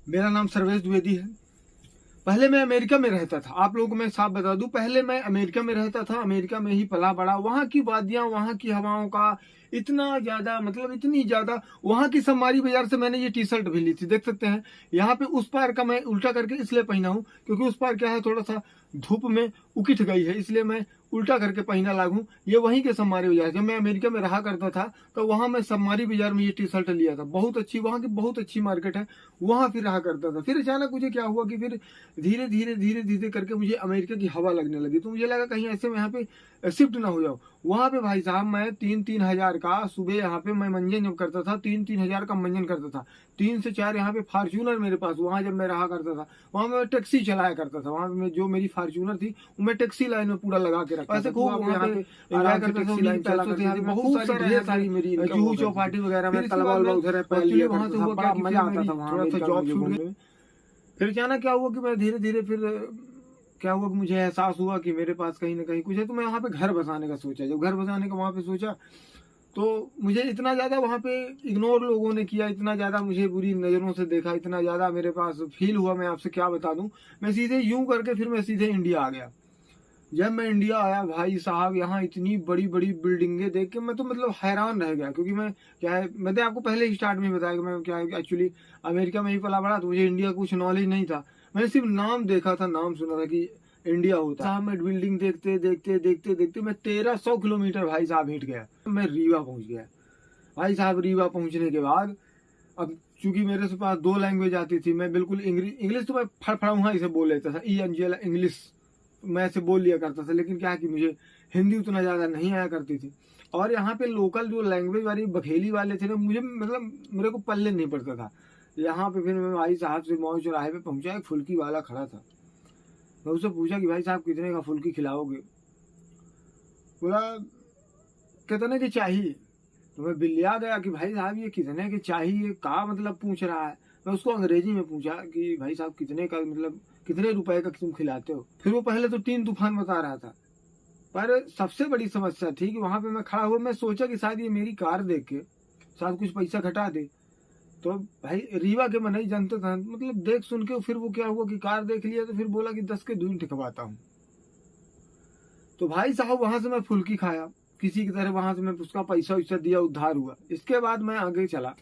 मेरा नाम सर्वेश द्विवेदी है। पहले मैं अमेरिका में रहता था। आप लोगों को मैं साफ बता दूं, पहले मैं अमेरिका में रहता था। अमेरिका में ही पला बड़ा। वहाँ की वादियां, वहाँ की हवाओं का इतना ज्यादा, मतलब इतनी ज्यादा। वहाँ की समारी बाजार से मैंने ये टी शर्ट भी ली थी, देख सकते हैं। यहाँ पे उस पार का मैं उल्टा करके इसलिए पहना हूँ क्योंकि उस पार क्या है, थोड़ा सा धूप में उकिठ गई है, इसलिए मैं उल्टा करके पहना लागू। ये वहीं के समारी बाजार। जब मैं अमेरिका में रहा करता था तो वहाँ मैं समारी बाजार में ये टी शर्ट लिया था। बहुत अच्छी, वहाँ की बहुत अच्छी मार्केट है, वहाँ फिर रहा करता था। फिर अचानक मुझे क्या हुआ कि फिर धीरे धीरे धीरे धीरे करके मुझे अमेरिका की हवा लगने लगी। तो मुझे लगा कहीं ऐसे में यहाँ पे शिफ्ट ना हो जाओ। वहाँ पे भाई साहब मैं 3-3 हज़ार का सुबह यहाँ पे मैं मंजन जब करता था, 3-3 हज़ार का मंजन करता था। 3 से 4 यहाँ पे फॉर्च्यूनर मेरे पास, वहाँ जब मैं रहा करता था वहाँ मैं टैक्सी चलाया करता था। वहाँ में जो मेरी फॉर्च्यूनर थी वो मैं टैक्सी लाइन में पूरा लगा के रखा। ऐसे खूब वहाँ पे एंजॉय करता था। बहुत सारी मेरी जुहू चौपाटी वगैरह में वहाँ से हुआ क्या, मजा आता था वहाँ थोड़ा सा जॉब छूट गई। फिर अचानक क्या हुआ कि मैं धीरे धीरे फिर क्या हुआ कि मुझे एहसास हुआ कि मेरे पास कहीं ना कहीं कुछ है। तो मैं वहाँ पे घर बसाने का सोचा। जब घर बसाने का वहाँ पे सोचा तो मुझे इतना ज़्यादा वहाँ पे इग्नोर लोगों ने किया, इतना ज़्यादा मुझे बुरी नज़रों से देखा, इतना ज़्यादा मेरे पास फील हुआ, मैं आपसे क्या बता दूँ। मैं सीधे यूं करके फिर मैं सीधे इंडिया आ गया। जब मैं इंडिया आया भाई साहब, यहाँ इतनी बड़ी बड़ी बिल्डिंगें देख के मैं तो मतलब हैरान रह गया। क्योंकि मैं क्या है, मैंने आपको पहले ही स्टार्ट में बताया कि मैं क्या है एक्चुअली अमेरिका में ही पला बड़ा, तो मुझे इंडिया का कुछ नॉलेज नहीं था। मैंने सिर्फ नाम देखा था, नाम सुना था कि इंडिया होता। साहब मैं बिल्डिंग देखते देखते देखते देखते मैं 1300 किलोमीटर भाई साहब हिट गया। मैं रीवा पहुंच गया। भाई साहब रीवा पहुंचने के बाद अब चूंकि मेरे से पास 2 लैंग्वेज आती थी, मैं बिल्कुल इंग्लिश तो मैं फड़फड़ाऊंगा इसे बोल लेता था, इंग्लिश मैं ऐसे बोल लिया करता था। लेकिन क्या है कि मुझे हिंदी उतना ज़्यादा नहीं आया करती थी। और यहाँ पे लोकल जो लैंग्वेज वाली बघेली वाले थे ना, मुझे मतलब मेरे को पल्ले नहीं पड़ता था। यहाँ पे फिर मैं भाई साहब से मौज चौराहे पे पहुंचा, एक फुल्की वाला खड़ा था। मैं उससे पूछा कि भाई साहब कितने का फुल्की खिलाओगे। बोला कितने की चाहिए। तो मैं बिल्लिया गया कि भाई साहब ये कितने की चाहिए, का मतलब पूछ रहा है। मैं उसको अंग्रेजी में पूछा कि भाई साहब कितने का, मतलब कितने रुपए का तुम खिलाते हो। फिर वो पहले तो 3 तूफान बता रहा था। पर सबसे बड़ी समस्या थी कि वहां पे मैं खड़ा हुआ, मैं सोचा कि शायद ये मेरी कार देख के शायद कुछ पैसा घटा दे। तो भाई रीवा के मैं नहीं जानता था, मतलब देख सुन के फिर वो क्या हुआ कि कार देख लिया तो फिर बोला कि 10 के दून ठिकवाता हूँ। तो भाई साहब वहां से मैं फुल्की खाया किसी की तरह, वहां से मैं उसका पैसा वैसा दिया, उद्धार हुआ। इसके बाद मैं आगे चला।